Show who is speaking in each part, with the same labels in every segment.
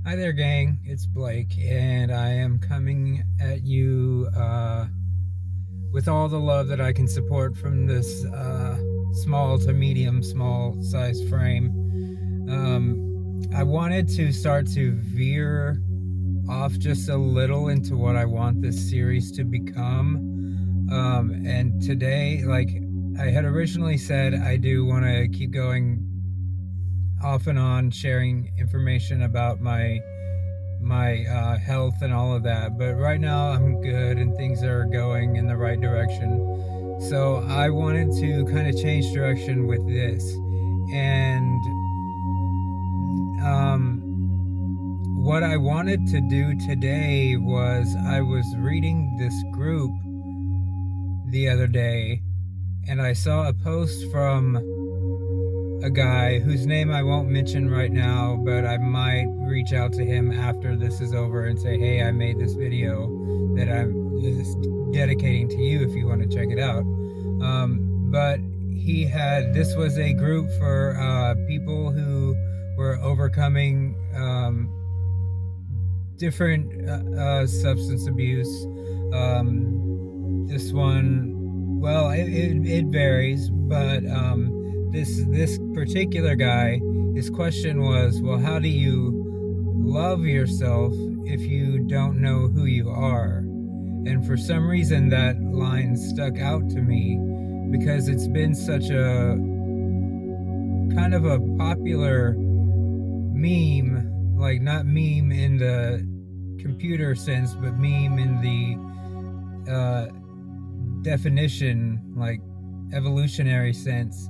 Speaker 1: Hi there, gang. It's Blake, and I am coming at you with all the love that I can support from this small to medium small size frame. I wanted to start to veer off just a little into what I want this series to become. And today, like I had originally said, I do want to keep going off and on sharing information about my health and all of that, but right now I'm good and things are going in the right direction. So I wanted to kind of change direction with this. And what I wanted to do today was I was reading this group the other day, and I saw a post from a guy whose name I won't mention right now, but I might reach out to him after this is over and say, hey, I made this video that I'm just dedicating to you if you want to check it out. But this was a group for people who were overcoming different substance abuse. This one, well, it varies, but this particular guy, his question was, well, how do you love yourself if you don't know who you are? And for some reason that line stuck out to me because it's been such a kind of a popular meme, like not meme in the computer sense, but meme in the definition, like evolutionary sense,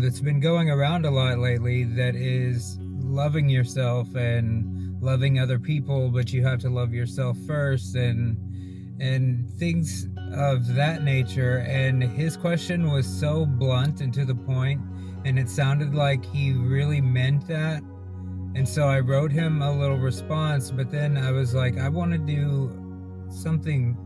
Speaker 1: that's been going around a lot lately, that is loving yourself and loving other people, but you have to love yourself first, and things of that nature. And his question was so blunt and to the point, and it sounded like he really meant that. And so I wrote him a little response, but then I was like, I want to do something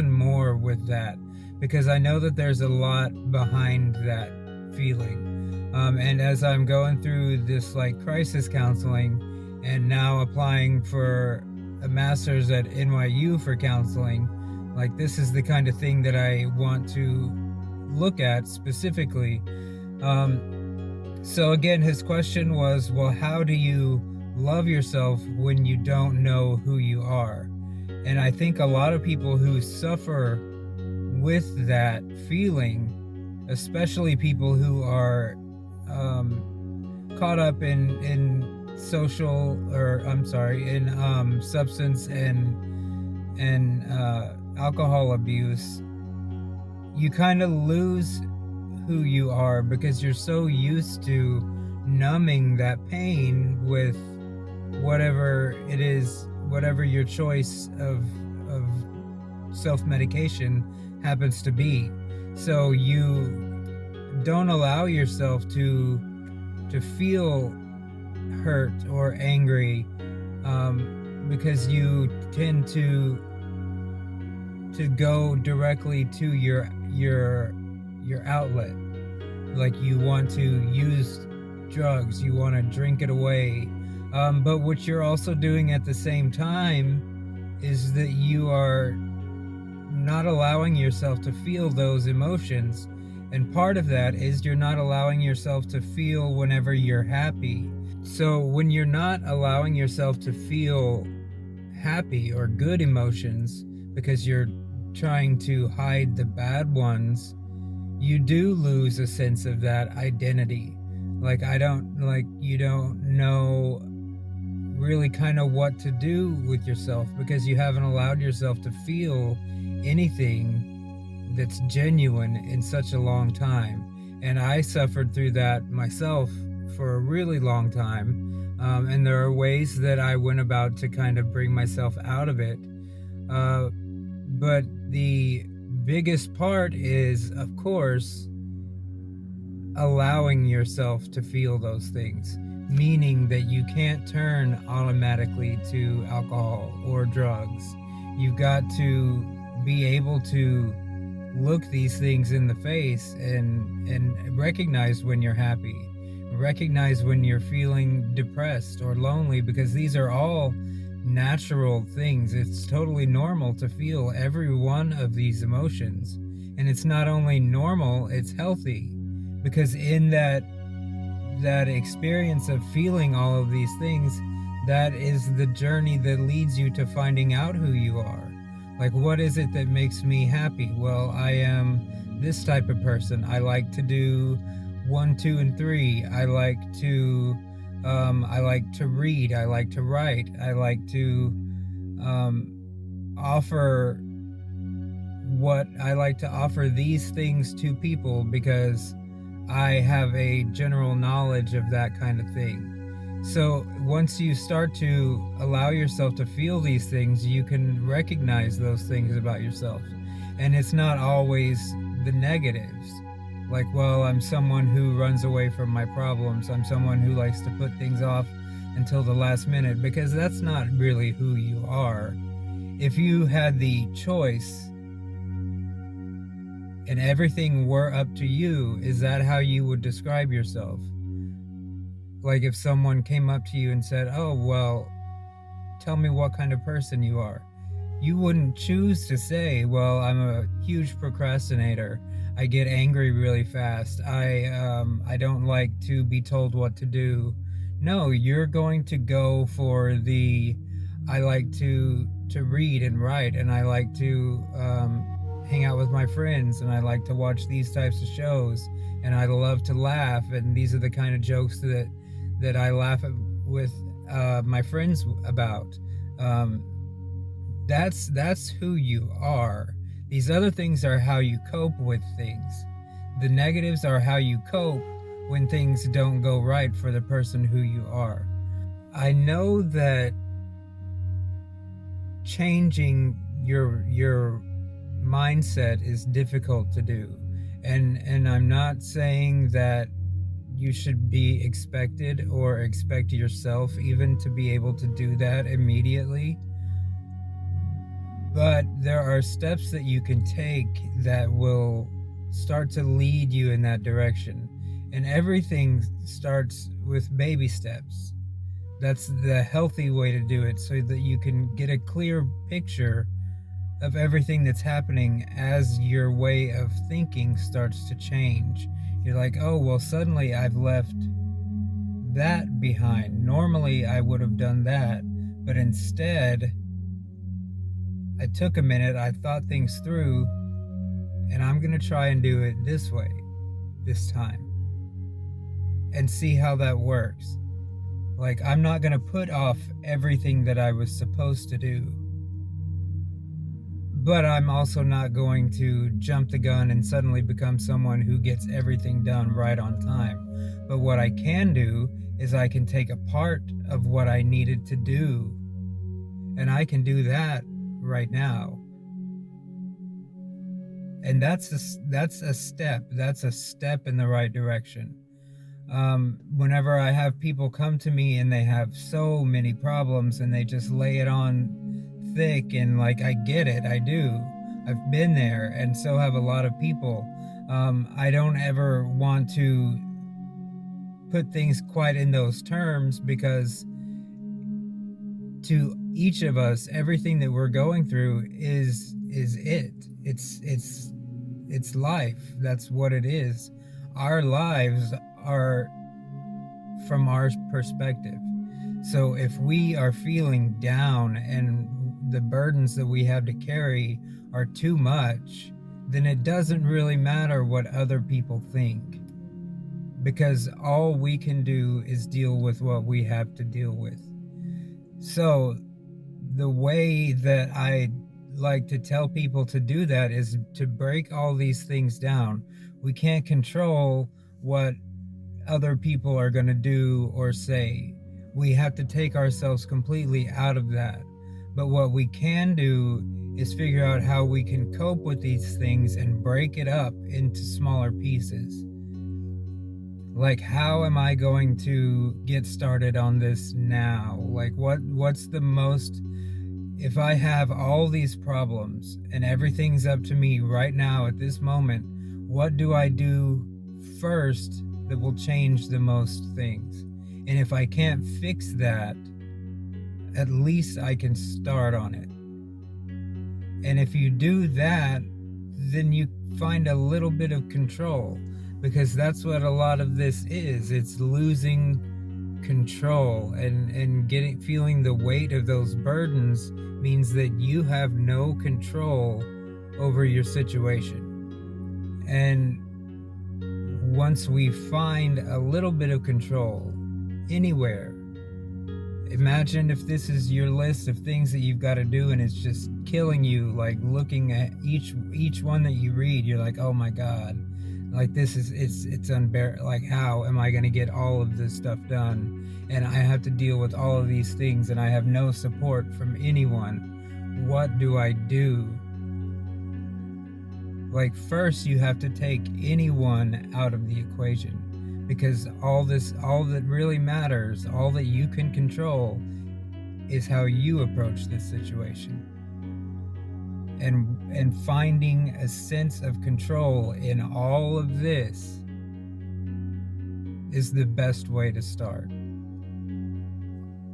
Speaker 1: more with that, because I know that there's a lot behind that feeling. And as I'm going through this like crisis counseling and now applying for a master's at NYU for counseling, like this is the kind of thing that I want to look at specifically. So again, his question was, well, how do you love yourself when you don't know who you are? And I think a lot of people who suffer with that feeling, especially people who are caught up in social, or I'm sorry, in substance and alcohol abuse, you kind of lose who you are because you're so used to numbing that pain with whatever it is, whatever your choice of self-medication happens to be. So you don't allow yourself to feel hurt or angry, because you tend to go directly to your outlet. Like you want to use drugs, you want to drink it away, but what you're also doing at the same time is that you are not allowing yourself to feel those emotions. And part of that is you're not allowing yourself to feel whenever you're happy. So when you're not allowing yourself to feel happy or good emotions because you're trying to hide the bad ones, you do lose a sense of that identity. Like you don't know really kind of what to do with yourself because you haven't allowed yourself to feel anything that's genuine in such a long time. And I suffered through that myself for a really long time. And there are ways that I went about to kind of bring myself out of it. But the biggest part is, of course, allowing yourself to feel those things, meaning that you can't turn automatically to alcohol or drugs. You've got to be able to look these things in the face and recognize when you're happy, recognize when you're feeling depressed or lonely, because these are all natural things. It's totally normal to feel every one of these emotions. And it's not only normal, it's healthy, because in that experience of feeling all of these things, that is the journey that leads you to finding out who you are. Like, what is it that makes me happy? Well, I am this type of person. I like to do 1, 2, and 3. I like to read. I like to write. I like to offer what I like to offer these things to people, because I have a general knowledge of that kind of thing. So once you start to allow yourself to feel these things, you can recognize those things about yourself. And it's not always the negatives. Like, well, I'm someone who runs away from my problems. I'm someone who likes to put things off until the last minute, because that's not really who you are. If you had the choice and everything were up to you, is that how you would describe yourself? Like, if someone came up to you and said, oh, well, tell me what kind of person you are, you wouldn't choose to say, well, I'm a huge procrastinator. I get angry really fast. I don't like to be told what to do. No, you're going to go for the, I like to read and write, and I like to hang out with my friends, and I like to watch these types of shows, and I love to laugh, and these are the kind of jokes that I laugh with my friends about. That's who you are. These other things are how you cope with things. The negatives are how you cope when things don't go right for the person who you are. I know that changing your mindset is difficult to do. And I'm not saying that you should be expected or expect yourself even to be able to do that immediately. But there are steps that you can take that will start to lead you in that direction. And everything starts with baby steps. That's the healthy way to do it, so that you can get a clear picture of everything that's happening as your way of thinking starts to change. You're like, oh, well, suddenly I've left that behind. Normally I would have done that, but instead I took a minute, I thought things through, and I'm going to try and do it this way, this time, and see how that works. Like, I'm not going to put off everything that I was supposed to do, but I'm also not going to jump the gun and suddenly become someone who gets everything done right on time. But what I can do is I can take a part of what I needed to do, and I can do that right now. And that's a step. That's a step in the right direction. Whenever I have people come to me and they have so many problems and they just lay it on thick, and like, I get it, I do. I've been there, and so have a lot of people. I don't ever want to put things quite in those terms, because to each of us, everything that we're going through is it's life. That's what it is. Our lives are from our perspective. So if we are feeling down and the burdens that we have to carry are too much, then it doesn't really matter what other people think, because all we can do is deal with what we have to deal with. So the way that I like to tell people to do that is to break all these things down. We can't control what other people are going to do or say. We have to take ourselves completely out of that. But what we can do is figure out how we can cope with these things and break it up into smaller pieces. Like, how am I going to get started on this now? Like, what's the most, if I have all these problems and everything's up to me right now at this moment, what do I do first that will change the most things. And if I can't fix that, at least I can start on it. And if you do that, then you find a little bit of control, because that's what a lot of this is. It's losing control, and feeling the weight of those burdens means that you have no control over your situation. And once we find a little bit of control anywhere, imagine if this is your list of things that you've got to do and it's just killing you, like looking at each one that you read, you're like, oh my God, like this is, it's unbearable. Like, how am I going to get all of this stuff done? And I have to deal with all of these things and I have no support from anyone. What do I do? Like, first you have to take anyone out of the equation, because all that really matters, all that you can control, is how you approach this situation. And finding a sense of control in all of this is the best way to start.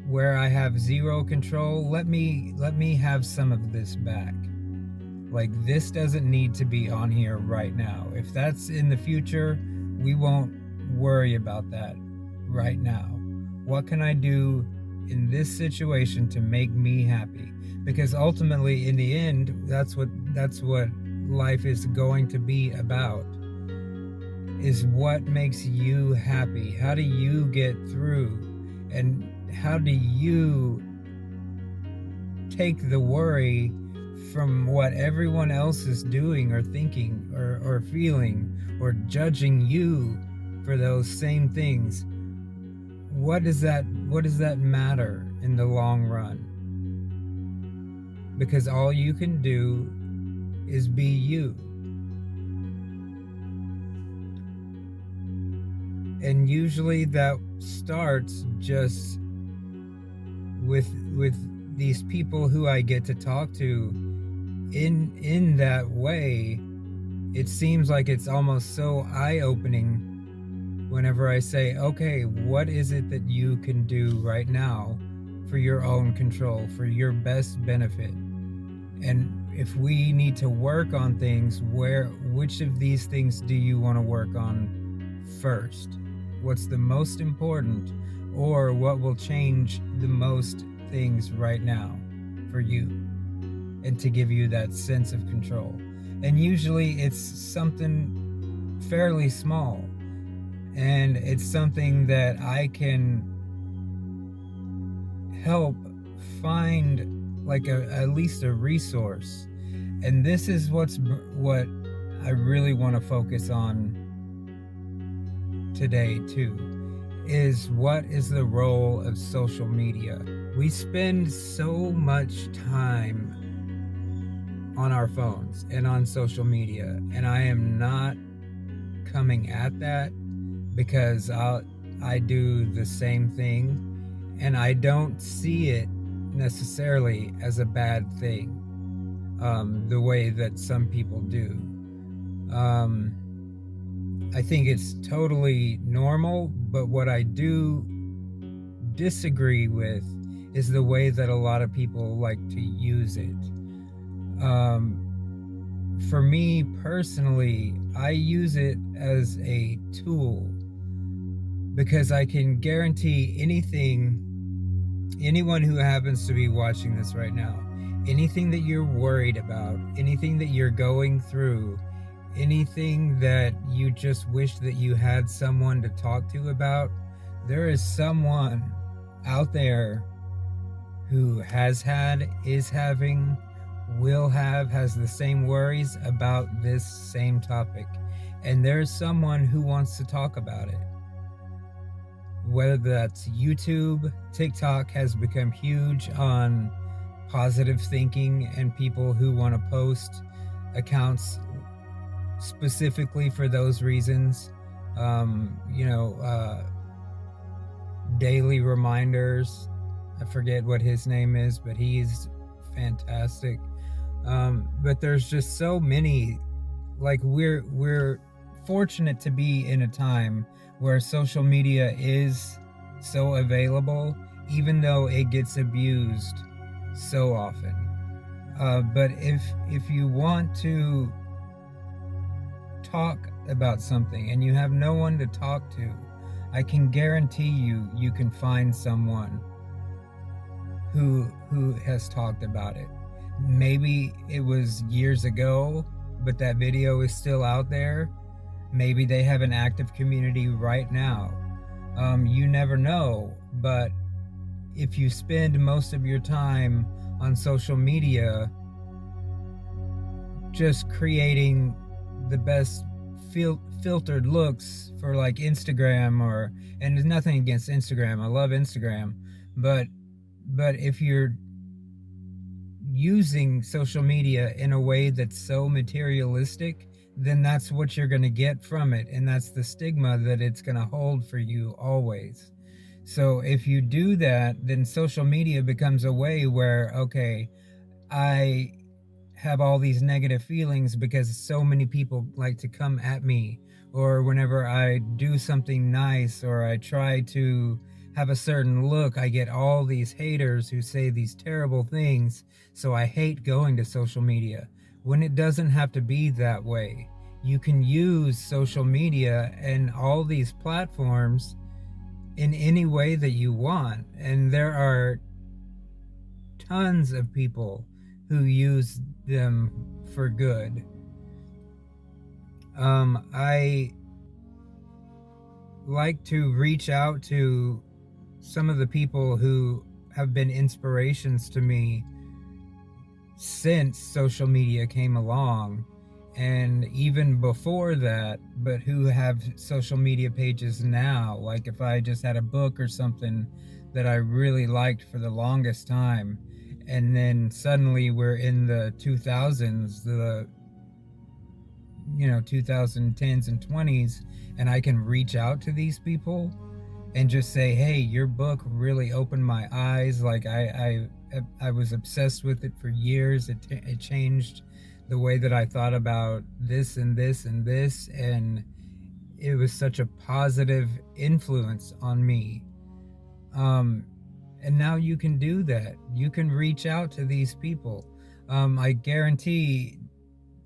Speaker 1: Where I have zero control, let me have some of this back. Like, this doesn't need to be on here right now. If that's in the future, we won't worry about that right now. What can I do in this situation to make me happy? Because ultimately, in the end, that's what life is going to be about, is what makes you happy. How do you get through? And how do you take the worry from what everyone else is doing or thinking or feeling or judging you for those same things? What does that matter in the long run? Because all you can do is be you. And usually that starts just with these people who I get to talk to in that way. It seems like it's almost so eye-opening whenever I say, okay, what is it that you can do right now for your own control, for your best benefit? And if we need to work on things, which of these things do you want to work on first? What's the most important, or what will change the most things right now for you, and to give you that sense of control? And usually it's something fairly small, and it's something that I can help find, like at least a resource. And this is what I really want to focus on today too, is what is the role of social media? We spend so much time on our phones and on social media, and I am not coming at that, because I do the same thing, and I don't see it necessarily as a bad thing, the way that some people do. I think it's totally normal, but what I do disagree with is the way that a lot of people like to use it. For me personally, I use it as a tool, because I can guarantee anyone who happens to be watching this right now, anything that you're worried about, anything that you're going through, anything that you just wish that you had someone to talk to about, there is someone out there who has had, is having, will have, has the same worries about this same topic. And there's someone who wants to talk about it. Whether that's YouTube, TikTok has become huge on positive thinking and people who want to post accounts specifically for those reasons. Daily reminders. I forget what his name is, but he's fantastic. But there's just so many, like we're fortunate to be in a time where social media is so available, even though it gets abused so often. But if you want to talk about something and you have no one to talk to, I can guarantee you can find someone who has talked about it. Maybe it was years ago, but that video is still out there. Maybe they have an active community right now. You never know, but if you spend most of your time on social media just creating the best filtered looks for like Instagram, and there's nothing against Instagram, I love Instagram, but if you're using social media in a way that's so materialistic, then that's what you're going to get from it, and that's the stigma that it's going to hold for you always. So if you do that, then social media becomes a way where, okay, I have all these negative feelings because so many people like to come at me, or whenever I do something nice or I try to have a certain look, I get all these haters who say these terrible things, so I hate going to social media. When it doesn't have to be that way. You can use social media and all these platforms in any way that you want, and there are tons of people who use them for good. I like to reach out to some of the people who have been inspirations to me since social media came along, and even before that, but who have social media pages now. Like if I just had a book or something that I really liked for the longest time, and then suddenly we're in the 2000s, the 2010s and 20s, and I can reach out to these people and just say, hey, your book really opened my eyes. Like I was obsessed with it for years. It changed the way that I thought about this and this and this, and it was such a positive influence on me. And now you can do that. You can reach out to these people. I guarantee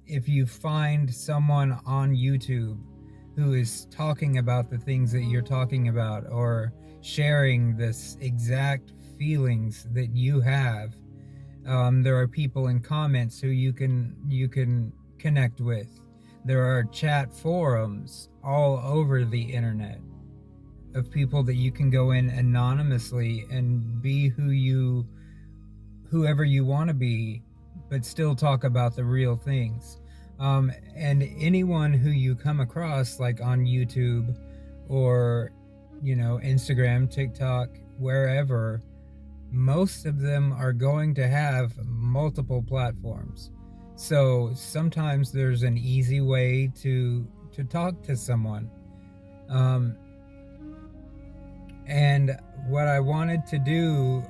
Speaker 1: if you find someone on YouTube who is talking about the things that you're talking about, or sharing this exact feelings that you have, there are people in comments who you can connect with. There are chat forums all over the internet of people that you can go in anonymously and be whoever you want to be, but still talk about the real things. And anyone who you come across, like on YouTube or Instagram, TikTok, wherever, most of them are going to have multiple platforms. So sometimes there's an easy way to talk to someone. And what I wanted to do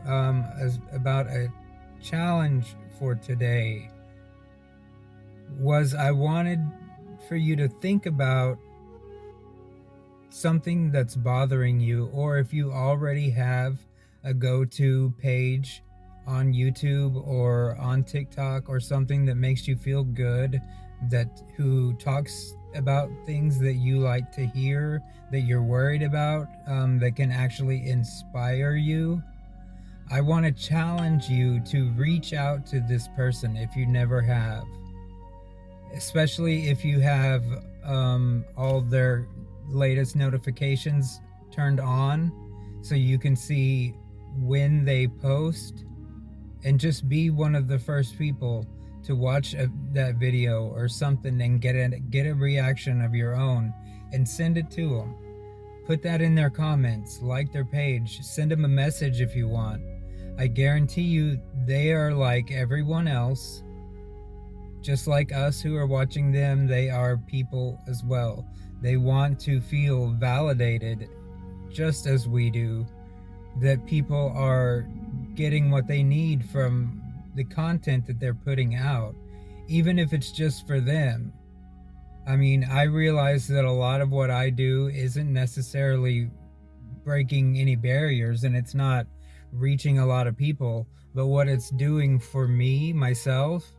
Speaker 1: is about a challenge for today was I wanted for you to think about something that's bothering you, or if you already have a go-to page on YouTube or on TikTok or something that makes you feel good, who talks about things that you like to hear, that you're worried about, that can actually inspire you. I want to challenge you to reach out to this person if you never have, especially if you have all their latest notifications turned on so you can see when they post, and just be one of the first people to watch that video or something and get a reaction of your own and send it to them. Put that in their comments, like their page, send them a message if you want. I guarantee you they are like everyone else. Just like us who are watching them, they are people as well. They want to feel validated just as we do, that people are getting what they need from the content that they're putting out, even if it's just for them. I mean, I realize that a lot of what I do isn't necessarily breaking any barriers, and it's not reaching a lot of people, but what it's doing for me, myself,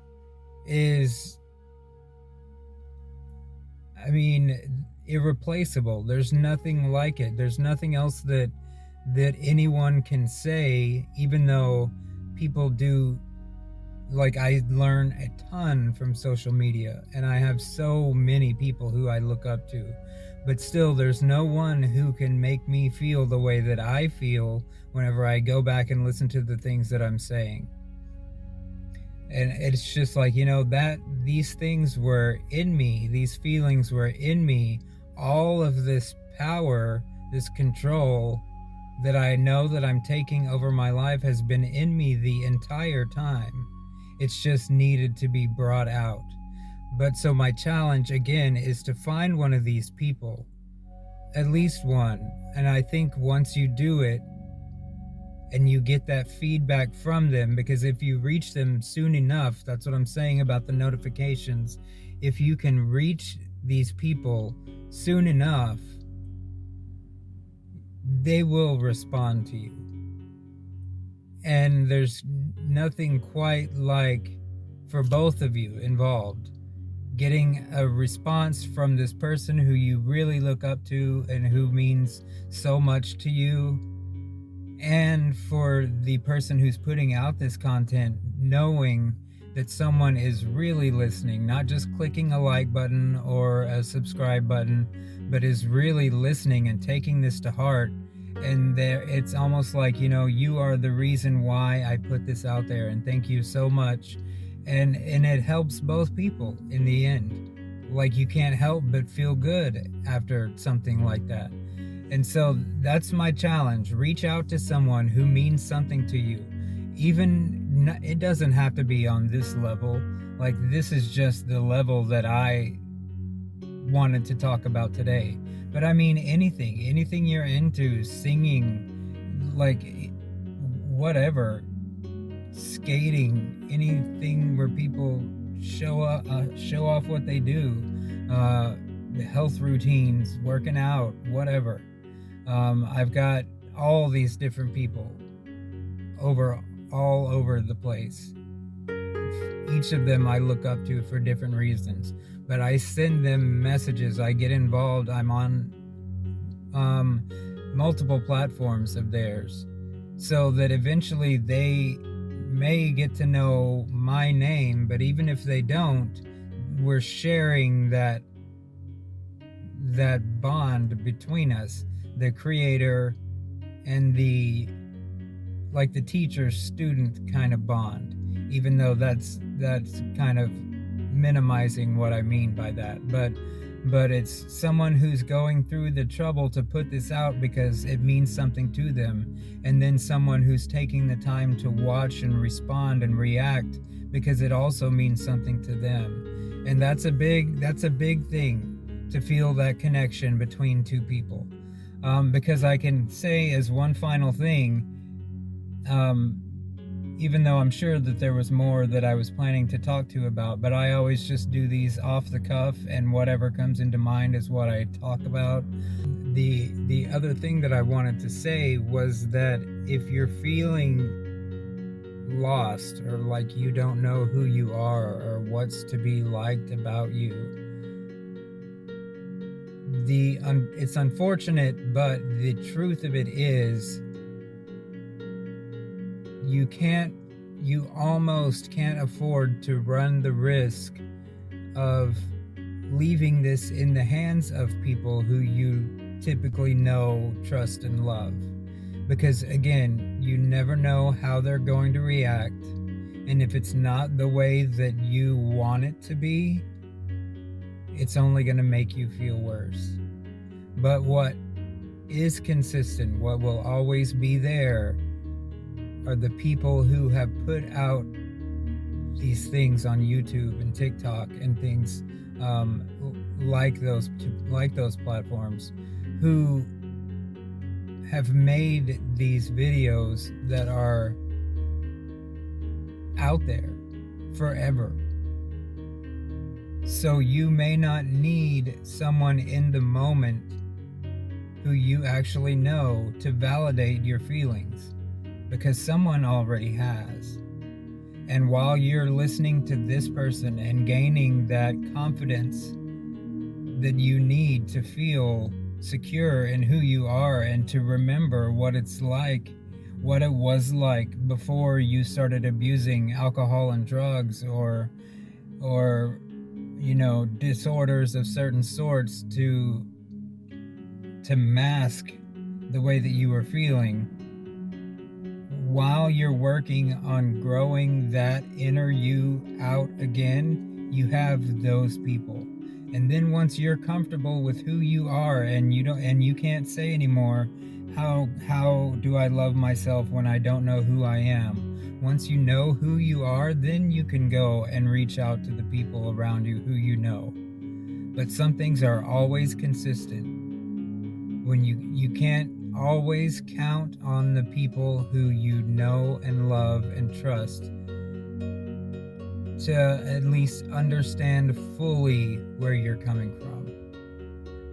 Speaker 1: is, I mean, irreplaceable. There's nothing like it. There's nothing else that anyone can say, even though people do. Like, I learn a ton from social media, and I have so many people who I look up to, but still there's no one who can make me feel the way that I feel whenever I go back and listen to the things that I'm saying. And it's just like, that these things were in me, these feelings were in me, all of this power, this control that I know that I'm taking over my life has been in me the entire time. It's just needed to be brought out. But so my challenge again is to find one of these people, at least one. And I think once you do it and you get that feedback from them, because if you reach them soon enough, that's what I'm saying about the notifications. If you can reach these people soon enough, they will respond to you. And there's nothing quite like, for both of you involved, getting a response from this person who you really look up to and who means so much to you, and for the person who's putting out this content knowing that someone is really listening, not just clicking a like button or a subscribe button, but is really listening and taking this to heart. And it's almost like, you are the reason why I put this out there, and thank you so much. And it helps both people in the end. Like, you can't help but feel good after something like that. And so that's my challenge. Reach out to someone who means something to you. Even, it doesn't have to be on this level. Like, this is just the level that I wanted to talk about today. But I mean, anything you're into, singing, like, whatever, skating, anything where people show off what they do, health routines, working out, whatever. I've got all these different people all over the place. Each of them I look up to for different reasons, but I send them messages. I get involved. I'm on multiple platforms of theirs, so that eventually they may get to know my name. But even if they don't, we're sharing that bond between us, the creator and the teacher-student kind of bond, even though that's kind of minimizing what I mean by that. But it's someone who's going through the trouble to put this out because it means something to them, and then someone who's taking the time to watch and respond and react because it also means something to them. And that's a big thing, to feel that connection between two people. Because I can say, as one final thing, even though I'm sure that there was more that I was planning to talk to about, but I always just do these off the cuff, and whatever comes into mind is what I talk about. The other thing that I wanted to say was that if you're feeling lost, or like you don't know who you are or what's to be liked about you, it's unfortunate, but the truth of it is, you almost can't afford to run the risk of leaving this in the hands of people who you typically know, trust, and love. Because again, you never know how they're going to react, and if it's not the way that you want it to be, it's only going to make you feel worse. But what is consistent, what will always be there, are the people who have put out these things on YouTube and TikTok and things like those platforms, who have made these videos that are out there forever. So you may not need someone in the moment who you actually know to validate your feelings, because someone already has. And while you're listening to this person and gaining that confidence that you need to feel secure in who you are and to remember what it's like, what it was like before you started abusing alcohol and drugs, or disorders of certain sorts to mask the way that you were feeling. While you're working on growing that inner you out again, you have those people. And then once you're comfortable with who you are, and you can't say anymore, how do I love myself when I don't know who I am? Once you know who you are, then you can go and reach out to the people around you who you know. But some things are always consistent. When you can't always count on the people who you know and love and trust to at least understand fully where you're coming from.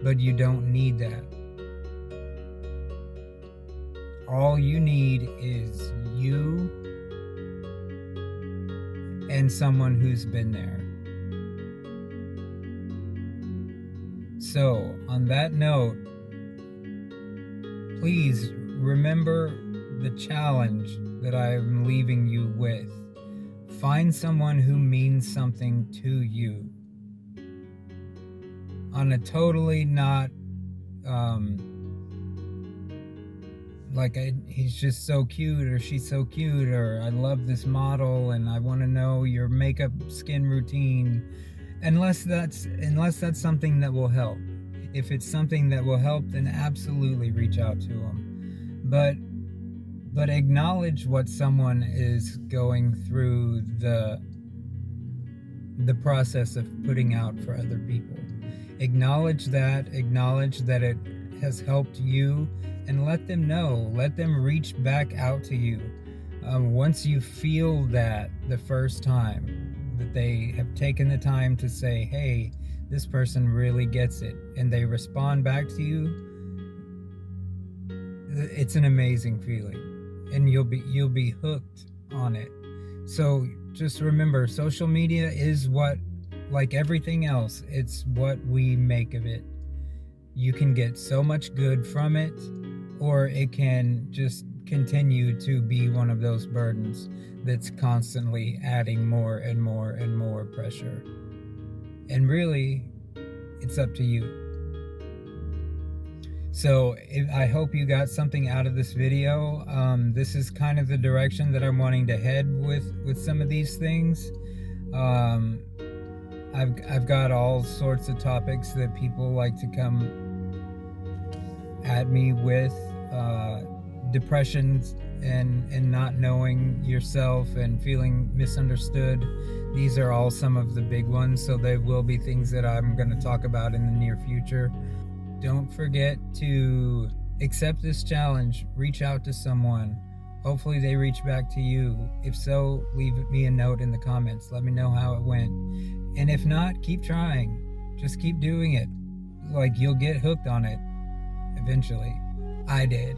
Speaker 1: But you don't need that. All you need is you and someone who's been there. So, on that note, please remember the challenge that I'm leaving you with. Find someone who means something to you. On a totally not, he's just so cute, or she's so cute, or I love this model and I want to know your makeup skin routine. Unless that's something that will help. If it's something that will help, then absolutely reach out to them. But acknowledge what someone is going through the process of putting out for other people. Acknowledge that it has helped you, and let them know. Let them reach back out to you. Once you feel that the first time, that they have taken the time to say, hey, this person really gets it, and they respond back to you, it's an amazing feeling, and you'll be hooked on it. So just remember, social media is what, like everything else, it's what we make of it. You can get so much good from it, or it can just continue to be one of those burdens that's constantly adding more and more and more pressure. And really, it's up to you. So I hope you got something out of this video. This is kind of the direction that I'm wanting to head with some of these things. I've got all sorts of topics that people like to come at me with. Depression and not knowing yourself and feeling misunderstood. These are all some of the big ones, so they will be things that I'm going to talk about in the near future. Don't forget to accept this challenge. Reach out to someone. Hopefully they reach back to you. If so, leave me a note in the comments. Let me know how it went. And if not, keep trying. Just keep doing it. Like, you'll get hooked on it eventually. I did.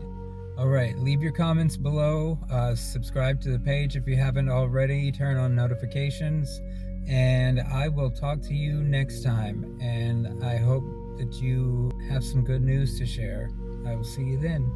Speaker 1: Alright, leave your comments below, subscribe to the page if you haven't already, turn on notifications, and I will talk to you next time, and I hope that you have some good news to share. I will see you then.